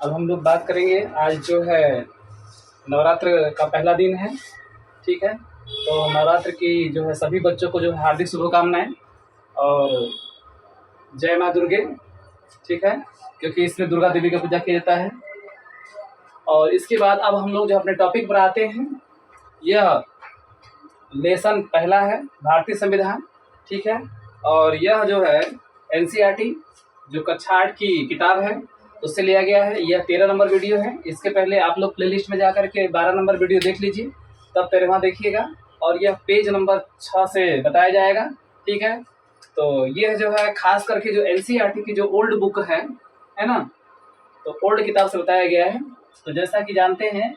अब हम लोग बात करेंगे। आज जो है नवरात्र का पहला दिन है, ठीक है। तो नवरात्र की जो है सभी बच्चों को जो है हार्दिक शुभकामनाएं और जय माँ दुर्गे, ठीक है, क्योंकि इसमें दुर्गा देवी का पूजा किया जाता है। और इसके बाद अब हम लोग जो अपने टॉपिक पर आते हैं। यह लेसन पहला है, भारतीय संविधान, ठीक है। और यह जो है एनसीईआरटी जो कक्षा 8 की किताब है उससे लिया गया है। यह 13 नंबर वीडियो है। इसके पहले आप लोग प्लेलिस्ट में जाकर के 12 नंबर वीडियो देख लीजिए, तब 13वां देखिएगा। और यह पेज नंबर 6 से बताया जाएगा, ठीक है। तो यह जो है खास करके जो एनसीईआरटी की जो ओल्ड बुक है ना, तो ओल्ड किताब से बताया गया है। तो जैसा कि जानते हैं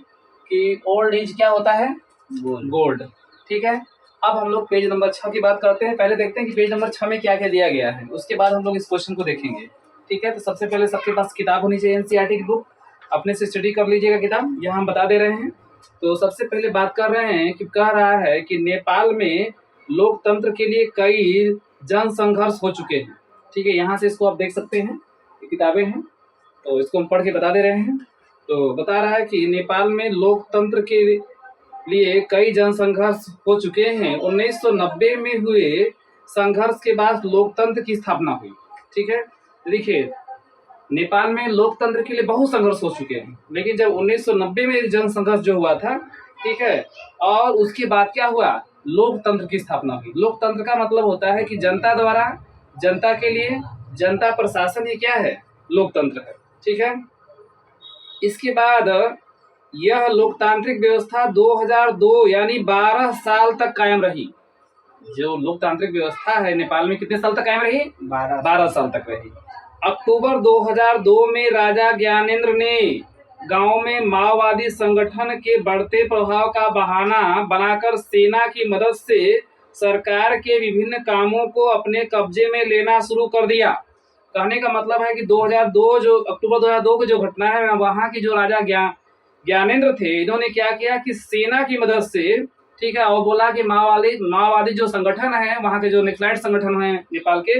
कि ओल्ड इज क्या होता है, गोल्ड, ठीक है। अब हम लोग पेज नंबर 6 की बात करते हैं। पहले देखते हैं कि पेज नंबर 6 में क्या क्या दिया गया है, उसके बाद हम लोग इस क्वेश्चन को देखेंगे, ठीक है। तो सबसे पहले सबके पास किताब होनी चाहिए एनसीईआरटी की बुक, अपने से स्टडी कर लीजिएगा किताब, यहाँ हम बता दे रहे हैं। तो सबसे पहले बात कर रहे हैं कि कह रहा है कि नेपाल में लोकतंत्र के लिए कई जन संघर्ष हो चुके हैं, ठीक है। यहाँ से इसको आप देख सकते हैं, ये किताबें हैं, तो इसको हम पढ़ के बता दे रहे हैं। तो बता रहा है कि नेपाल में लोकतंत्र के लिए कई जन संघर्ष हो चुके हैं। 1990 में हुए संघर्ष के बाद लोकतंत्र की स्थापना हुई, ठीक है। देखिए, नेपाल में लोकतंत्र के लिए बहुत संघर्ष हो चुके हैं, लेकिन जब 1990 में जन संघर्ष जो हुआ था, ठीक है, और उसके बाद क्या हुआ, लोकतंत्र की स्थापना हुई। लोकतंत्र का मतलब होता है कि जनता द्वारा, जनता के लिए, जनता प्रशासन, ये क्या है, लोकतंत्र है, ठीक है। इसके बाद यह लोकतांत्रिक व्यवस्था 2002 यानी 12 साल तक कायम रही। जो लोकतांत्रिक व्यवस्था है नेपाल में कितने साल तक कायम रही, 12 साल तक रही। अक्टूबर 2002 में राजा ज्ञानेंद्र ने गांव में माओवादी संगठन के बढ़ते प्रभाव का बहाना बनाकर सेना की मदद से सरकार के विभिन्न कामों को अपने कब्जे में लेना शुरू कर दिया। कहने का मतलब है कि 2002 जो अक्टूबर 2002 की जो घटना है, वहां की जो राजा ज्ञानेंद्र थे, इन्होंने क्या किया कि सेना की मदद से, ठीक है, और बोला कि माओवादी जो संगठन है, वहाँ के जो नक्सलाइट संगठन है नेपाल के,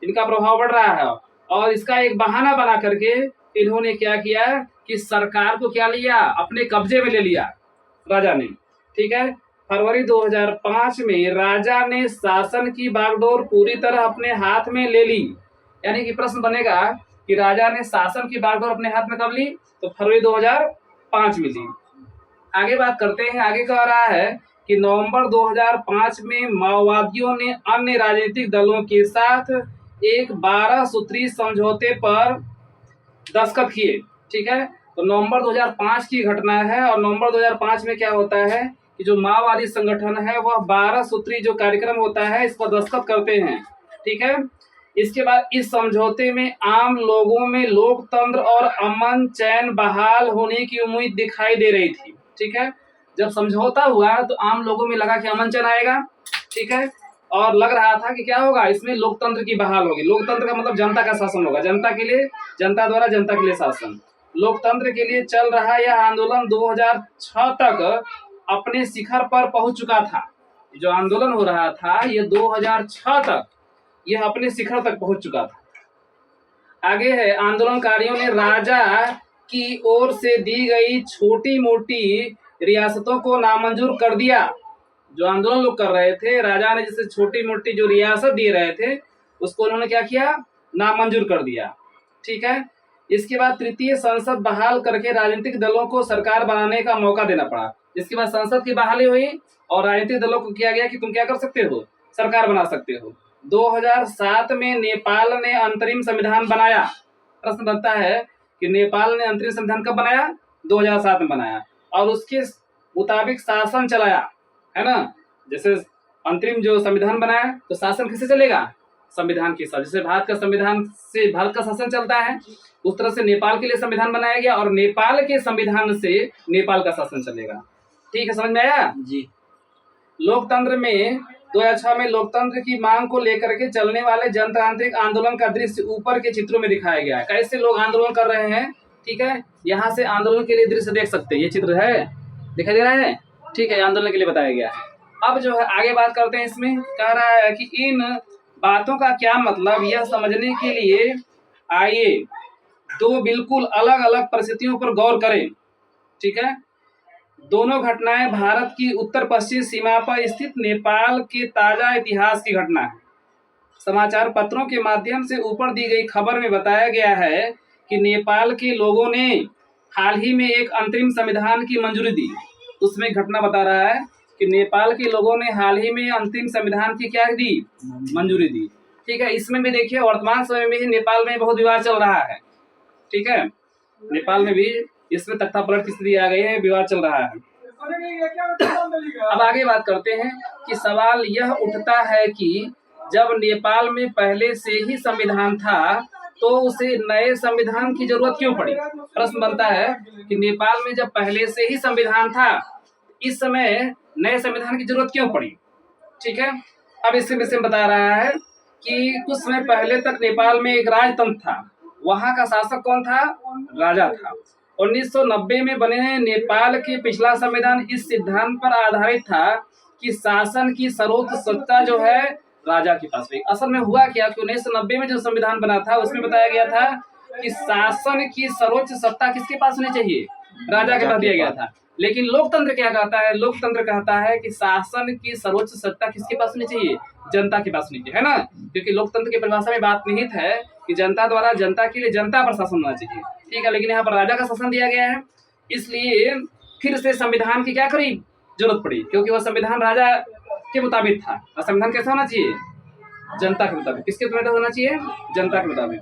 इनका प्रभाव बढ़ रहा है। और इसका एक बहाना बना करके इन्होंने क्या किया कि सरकार को क्या लिया, अपने कब्जे में ले लिया राजा ने, ठीक है। फरवरी 2005 में राजा ने शासन की बागडोर पूरी तरह अपने हाथ में ले ली। यानी कि प्रश्न बनेगा कि राजा ने शासन की बागडोर अपने हाथ में कब ली, तो फरवरी 2005 में ली। आगे बात करते हैं। आगे कह रहा है कि नवंबर 2005 में माओवादियों ने अन्य राजनीतिक दलों के साथ एक 12 सूत्री समझौते पर दस्तखत किए, ठीक है। तो नवंबर 2005 की घटना है, और नवंबर 2005 में क्या होता है कि जो माओवादी संगठन है वह 12 सूत्री जो कार्यक्रम होता है इस पर दस्तखत करते हैं, ठीक है। इसके बाद इस समझौते में आम लोगों में लोकतंत्र और अमन चैन बहाल होने की उम्मीद दिखाई दे रही थी, ठीक है। जब समझौता हुआ तो आम लोगों में लगा कि अमन चैन आएगा, ठीक है, और लग रहा था कि क्या होगा, इसमें लोकतंत्र की बहाल होगी। लोकतंत्र का मतलब जनता का शासन होगा, जनता के लिए, जनता द्वारा जनता के लिए शासन। लोकतंत्र के लिए चल रहा यह आंदोलन 2006 तक अपने शिखर पर पहुंच चुका था। जो आंदोलन हो रहा था ये 2006 तक यह अपने शिखर तक पहुंच चुका था। आगे है, आंदोलनकारियों ने राजा की ओर से दी गई छोटी मोटी रियासतों को नामंजूर कर दिया। जो आंदोलन लोग कर रहे थे, राजा ने जैसे छोटी मोटी जो रियासत दे रहे थे उसको उन्होंने क्या किया, नामंजूर कर दिया, ठीक है। इसके बाद तृतीय संसद बहाल करके राजनीतिक दलों को सरकार बनाने का मौका देना पड़ा। इसके बाद संसद की बहाली हुई और राजनीतिक दलों को किया गया कि तुम क्या कर सकते हो, सरकार बना सकते हो। 2007 में नेपाल ने अंतरिम संविधान बनाया। प्रश्न बनता है कि नेपाल ने अंतरिम संविधान कब बनाया, 2007 में बनाया, और उसके मुताबिक शासन चलाया, है ना। जैसे अंतरिम जो संविधान बनाया तो शासन किससे चलेगा, संविधान के साथ। जैसे भारत का संविधान से भारत का शासन चलता है, उस तरह से नेपाल के लिए संविधान बनाया गया और नेपाल के संविधान से नेपाल का शासन चलेगा, ठीक है। समझ में आया जी। लोकतंत्र में 2006 में लोकतंत्र की मांग को लेकर के चलने वाले जनतांत्रिक आंदोलन का दृश्य ऊपर के चित्रों में दिखाया गया है। कैसे लोग आंदोलन कर रहे हैं, ठीक है। यहाँ से आंदोलन के लिए दृश्य देख सकते हैं, ये चित्र है, दिखाई दे रहा है, ठीक है, आंदोलन के लिए बताया गया है। अब जो है आगे बात करते हैं। इसमें कह रहा है कि इन बातों का क्या मतलब, यह समझने के लिए आइए दो बिल्कुल अलग अलग परिस्थितियों पर गौर करें। ठीक है, दोनों घटनाएं भारत की उत्तर पश्चिम सीमा पर स्थित नेपाल के ताजा इतिहास की घटना है। समाचार पत्रों के माध्यम से ऊपर दी गई खबर में बताया गया है कि नेपाल के लोगों ने हाल ही में एक अंतरिम संविधान की मंजूरी दी। उसमें घटना बता रहा है कि नेपाल के लोगों ने हाल ही में अंतिम संविधान की क्या दी, मंजूरी दी। ठीक है, इसमें भी देखिए वर्तमान समय में ही नेपाल में बहुत विवाद चल रहा है। ठीक है, नेपाल में भी इसमें तख्तापलट की स्थिति आ गई है, विवाद चल रहा है। अब आगे बात करते हैं कि सवाल यह उठता है कि जब नेपाल में पहले से ही संविधान था तो उसे नए संविधान की जरूरत क्यों पड़ी। प्रश्न बनता है कि नेपाल में जब पहले से ही संविधान था, इस समय नए संविधान की जरूरत क्यों पड़ी। ठीक है, अब इसके विषय में बता रहा है कि कुछ समय पहले तक नेपाल में एक राजतंत्र था। वहां का शासक कौन था, राजा था। 1990 में बने नेपाल के पिछला संविधान इस सिद्धांत पर आधारित था कि शासन की सर्वोच्च सत्ता जो है राजा के पास रही। असल में हुआ क्या कि 1990 में जो संविधान बना था उसमें बताया गया था कि शासन की सर्वोच्च सत्ता किसके पास होनी चाहिए, राजा के पास दिया गया था। लेकिन लोकतंत्र क्या कहता है, लोकतंत्र कहता है कि शासन की सर्वोच्च सत्ता किसके पास होनी चाहिए, जनता के पास होनी चाहिए, है ना। क्योंकि लोकतंत्र की परिभाषा में बात निहित है कि जनता द्वारा जनता के लिए जनता पर शासन होना चाहिए। ठीक है, लेकिन यहाँ पर राजा का शासन दिया गया है, इसलिए फिर से संविधान की क्या करी, जरूरत पड़ी, क्योंकि वह संविधान राजा के मुताबिक था। और संविधान कैसा होना चाहिए, जनता के मुताबिक। किसके मुताबिक होना चाहिए, जनता के मुताबिक।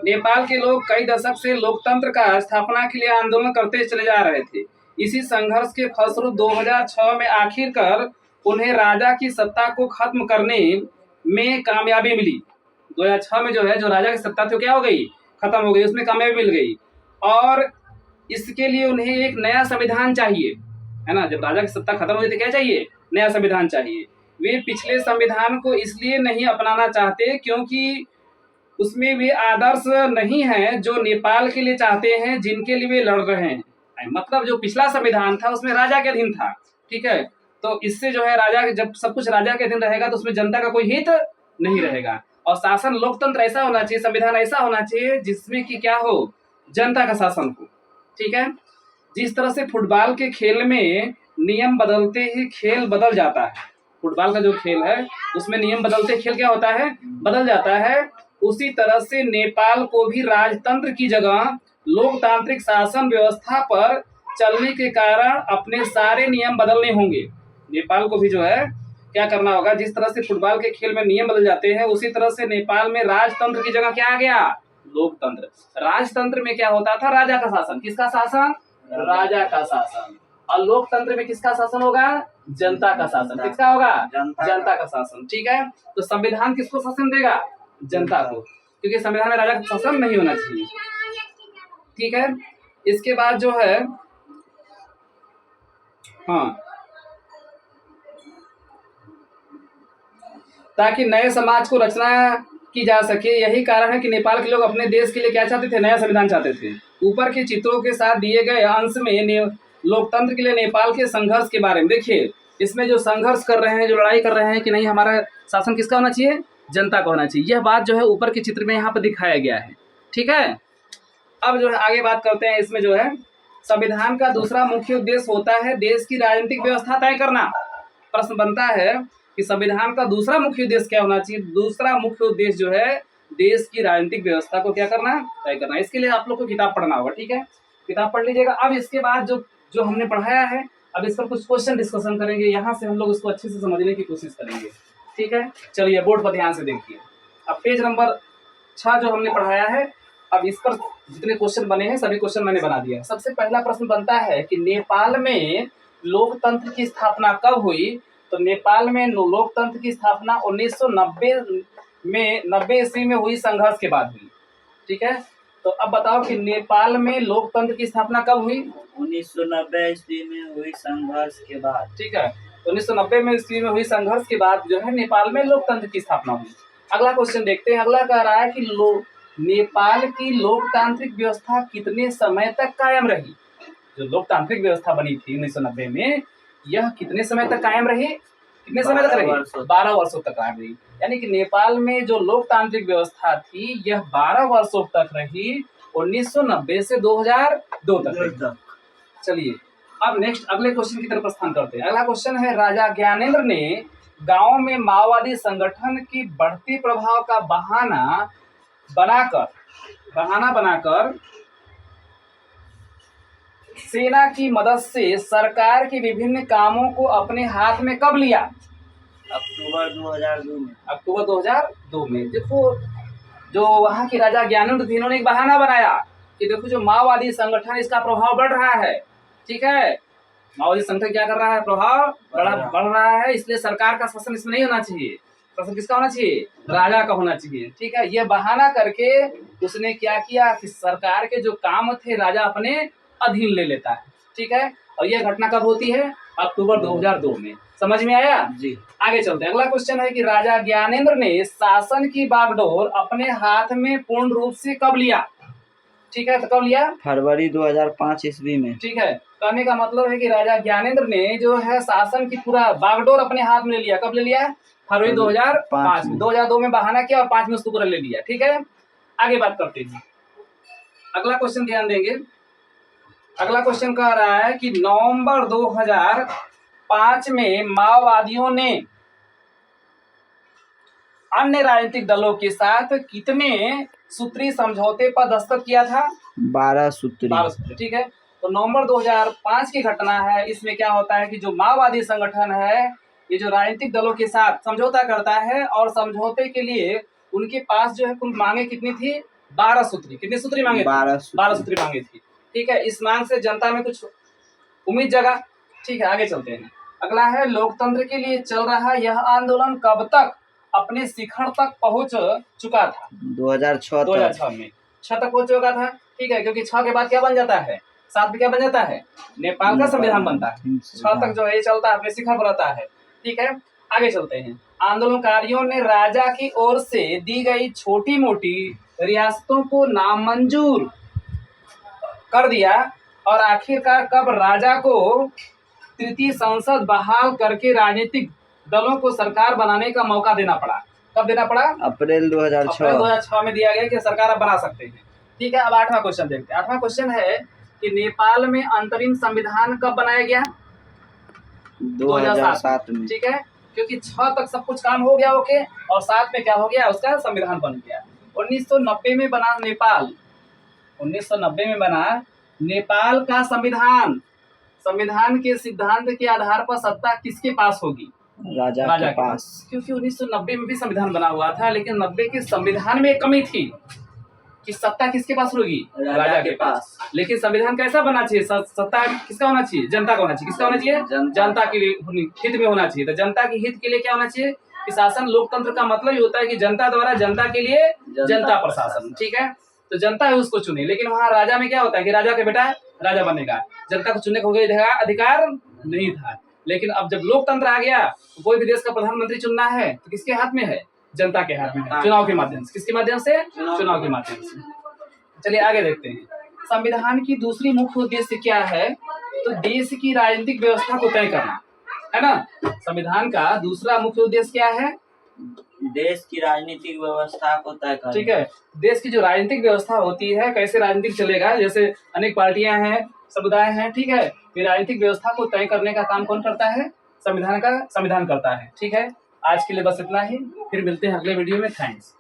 नेपाल के लोग कई दशक से लोकतंत्र का स्थापना के लिए आंदोलन करते चले जा रहे थे। इसी संघर्ष के फलस्वरूप 2006 में आखिरकार उन्हें राजा की सत्ता को खत्म करने में कामयाबी मिली। 2006 में जो है जो राजा की सत्ता थी क्या हो गई, खत्म हो गई, उसमें कामयाबी मिल गई। और इसके लिए उन्हें एक नया संविधान चाहिए, है ना। जब राजा की सत्ता खत्म हो गई तो क्या चाहिए, नया संविधान चाहिए। वे पिछले संविधान को इसलिए नहीं अपनाना चाहते क्योंकि उसमें वे आदर्श नहीं है जो नेपाल के लिए चाहते हैं, जिनके लिए वे लड़ रहे हैं। मतलब जो पिछला संविधान था उसमें राजा के अधीन था। ठीक है, तो इससे जो है राजा, जब सब कुछ राजा के अधीन रहेगा तो उसमें जनता का कोई हित नहीं रहेगा। और शासन लोकतंत्र ऐसा होना चाहिए, संविधान ऐसा होना चाहिए जिसमें कि क्या हो, जनता का शासन हो। ठीक है, जिस तरह से फुटबॉल के खेल में नियम बदलते ही खेल बदल जाता है, फुटबॉल का जो खेल है उसमें नियम बदलते खेल क्या होता है, बदल जाता है। उसी तरह से नेपाल को भी राजतंत्र की जगह लोकतांत्रिक शासन व्यवस्था पर चलने के कारण अपने सारे नियम बदलने होंगे। नेपाल को भी जो है क्या करना होगा, जिस तरह से फुटबॉल के खेल में नियम बदल जाते हैं उसी तरह से नेपाल में राजतंत्र की जगह क्या आ गया, लोकतंत्र। राजतंत्र में क्या होता था, राजा का शासन। किसका शासन, राजा का शासन। और लोकतंत्र में किसका शासन होगा, जनता का शासन। किसका होगा, जनता का शासन। ठीक है, तो संविधान किसको शासन देगा, जनता को, क्योंकि संविधान में राजा का शासन नहीं होना चाहिए। ठीक है, इसके बाद जो है हाँ, ताकि नए समाज को रचना की जा सके। यही कारण है कि नेपाल के लोग अपने देश के लिए क्या चाहते थे, नया संविधान चाहते थे। ऊपर के चित्रों के साथ दिए गए अंश में लोकतंत्र के लिए नेपाल के संघर्ष के बारे में देखिए। इसमें जो संघर्ष कर रहे हैं, जो लड़ाई कर रहे हैं कि नहीं हमारा शासन किसका होना चाहिए, जनता का होना चाहिए, यह बात जो है ऊपर के चित्र में यहाँ पर दिखाया गया है। ठीक है, अब जो है आगे बात करते हैं। इसमें जो है संविधान का दूसरा मुख्य उद्देश्य होता है देश की राजनीतिक व्यवस्था तय करना। प्रश्न बनता है कि संविधान का दूसरा मुख्य उद्देश्य क्या होना चाहिए। दूसरा मुख्य उद्देश्य जो है देश की राजनीतिक व्यवस्था को क्या करना, तय करना। इसके लिए आप लोग को किताब पढ़ना होगा। ठीक है, किताब पढ़ लीजिएगा। अब इसके बाद जो हमने पढ़ाया है, अब इस पर कुछ क्वेश्चन डिस्कशन करेंगे, यहाँ से हम लोग उसको अच्छे से समझने की कोशिश करेंगे। ठीक है, चलिए बोर्ड पर ध्यान से देखिए। अब पेज नंबर 6 जो हमने पढ़ाया है, अब इस पर जितने क्वेश्चन बने हैं सभी क्वेश्चन मैंने बना दिया है। सबसे पहला प्रश्न बनता है कि नेपाल में लोकतंत्र की स्थापना कब हुई। तो नेपाल में लोकतंत्र की स्थापना 1990 में 90 ईस्वी में हुई, संघर्ष के बाद हुई। ठीक है, तो अब बताओ कि नेपाल में लोकतंत्र की स्थापना कब हुई, 1990 ईस्वी में हुई, संघर्ष के बाद। ठीक है, 1990 में ईस्वी में हुई, संघर्ष के बाद जो है नेपाल में लोकतंत्र की स्थापना हुई। अगला क्वेश्चन देखते हैं। अगला कह रहा है कि नेपाल की लोकतांत्रिक व्यवस्था कितने समय तक कायम रही। जो लोकतांत्रिक व्यवस्था बनी थी 1990 में, यह कितने समय तक कायम रही, कितने समय तक 12 रही? वर्षों। 12 वर्षों तक रही। यानी कि नेपाल में जो लोकतांत्रिक व्यवस्था थी यह 12 वर्षों तक रही, 1990 से 2002 तक रही। चलिए अब नेक्स्ट अगले क्वेश्चन की तरफ प्रस्थान करते हैं। अगला क्वेश्चन है, राजा ज्ञानेंद्र ने गांव में माओवादी संगठन की बढ़ती प्रभाव का बहाना बनाकर सेना की मदद से सरकार के विभिन्न कामों को अपने हाथ में कब लिया? अक्टूबर 2002 में। अक्टूबर 2002 में। देखो जो वहाँ के राजा ज्ञानेंद्र थे, इन्होंने एक बहाना बनाया कि देखो जो माओवादी संगठन इसका प्रभाव बढ़ रहा है, ठीक है, माओवादी संगठन क्या कर रहा है, प्रभाव बढ़ रहा है, इसलिए सरकार का शासन इसमें नहीं होना चाहिए। शासन किसका होना चाहिए? राजा का होना चाहिए। ठीक है, ये बहाना करके उसने क्या किया कि सरकार के जो काम थे राजा अपने अधीन ले लेता है। ठीक है, और यह घटना कब होती है? अक्टूबर 2002 में। समझ में आया जी। आगे चलते हैं। अगला क्वेश्चन है कि राजा ज्ञानेंद्र ने शासन की बागडोर अपने हाथ में पूर्ण रूप से कब लिया? ठीक है, तो कब लिया? फरवरी 2005 ईस्वी में। ठीक है, कहने का मतलब है कि राजा ज्ञानेंद्र ने जो है शासन की पूरा बागडोर अपने हाथ में ले लिया। कब ले लिया? फरवरी 2005 में। 2002 में बहाना किया और 5 में उसको पूरा ले लिया। ठीक है, आगे बात करते हैं। अगला क्वेश्चन ध्यान देंगे। अगला क्वेश्चन कह रहा है कि नवंबर 2005 में माओवादियों ने अन्य राजनीतिक दलों के साथ कितने सूत्री समझौते पर दस्तखत किया था? 12 सूत्री। 12 सूत्री। ठीक है, तो नवंबर 2005 की घटना है। इसमें क्या होता है कि जो माओवादी संगठन है ये जो राजनीतिक दलों के साथ समझौता करता है और समझौते के लिए उनके पास जो है कुल मांगे कितनी थी? 12 सूत्री। कितनी सूत्री मांगे? 12 सूत्री मांगे थी। ठीक है, इस मांग से जनता में कुछ उम्मीद जगा। ठीक है, आगे चलते हैं। अगला है, लोकतंत्र के लिए चल रहा यह आंदोलन कब तक अपने शिखर तक पहुंच चुका था? 2006 में 6 तक पहुंच चुका था। ठीक है, क्योंकि 6 के बाद क्या बन जाता है? 7 में क्या बन जाता है? नेपाल का संविधान बनता है। 6 तक जो है ये चलता है, अपने शिखर पर रहता है। ठीक है, आगे चलते हैं। आंदोलनकारियों ने राजा की ओर से दी गई छोटी मोटी रियासतों को नामंजूर कर दिया और आखिरकार कब राजा को तृतीय संसद बहाल करके राजनीतिक दलों को सरकार बनाने का मौका देना पड़ा? कब देना पड़ा? अप्रैल 2006 में दिया गया कि सरकार अब बना सकते हैं। ठीक है, अब 8वां क्वेश्चन देखते हैं। 8वां क्वेश्चन है कि नेपाल में अंतरिम संविधान कब बनाया गया? 2007 में। ठीक है, क्योंकि 6 तक सब कुछ काम हो गया ओके, और 7 में क्या हो गया? उसका संविधान बन गया। 1990 में बना नेपाल। 1990 में बना नेपाल का संविधान। संविधान के सिद्धांत के आधार पर सत्ता किसके पास होगी? राजा के पास। क्योंकि 1990 में भी संविधान बना हुआ था, लेकिन 90 के संविधान में एक कमी थी कि सत्ता किसके पास होगी? राजा के पास। लेकिन संविधान कैसा बनना चाहिए? सत्ता किसका होना चाहिए? जनता का होना चाहिए। किसका होना चाहिए? जनता के हित में होना चाहिए। तो जनता के हित के लिए क्या होना चाहिए कि शासन? लोकतंत्र का मतलब ही होता है कि जनता द्वारा जनता के लिए जनता प्रशासन। ठीक है, तो जनता है उसको चुने। लेकिन वहाँ राजा में क्या होता है कि राजा के बेटा राजा बनेगा, जनता को चुनने का अधिकार नहीं था। लेकिन अब जब लोकतंत्र आ गया तो कोई भी देश का प्रधानमंत्री चुनना है तो किसके हाथ में है? जनता के हाथ में है, चुनाव के माध्यम से। किसके माध्यम से? चुनाव के माध्यम से। चलिए आगे देखते हैं। संविधान की दूसरी मुख्य उद्देश्य क्या है? तो देश की राजनीतिक व्यवस्था को तय करना है ना। संविधान का दूसरा मुख्य उद्देश्य क्या है? देश की राजनीतिक व्यवस्था को तय करना। ठीक है, देश की जो राजनीतिक व्यवस्था होती है, कैसे राजनीतिक चलेगा, जैसे अनेक पार्टियां हैं, समुदाय हैं, ठीक है, ये राजनीतिक व्यवस्था को तय करने का काम कौन करता है? संविधान करता है। ठीक है, आज के लिए बस इतना ही, फिर मिलते हैं अगले वीडियो में। थैंक्स।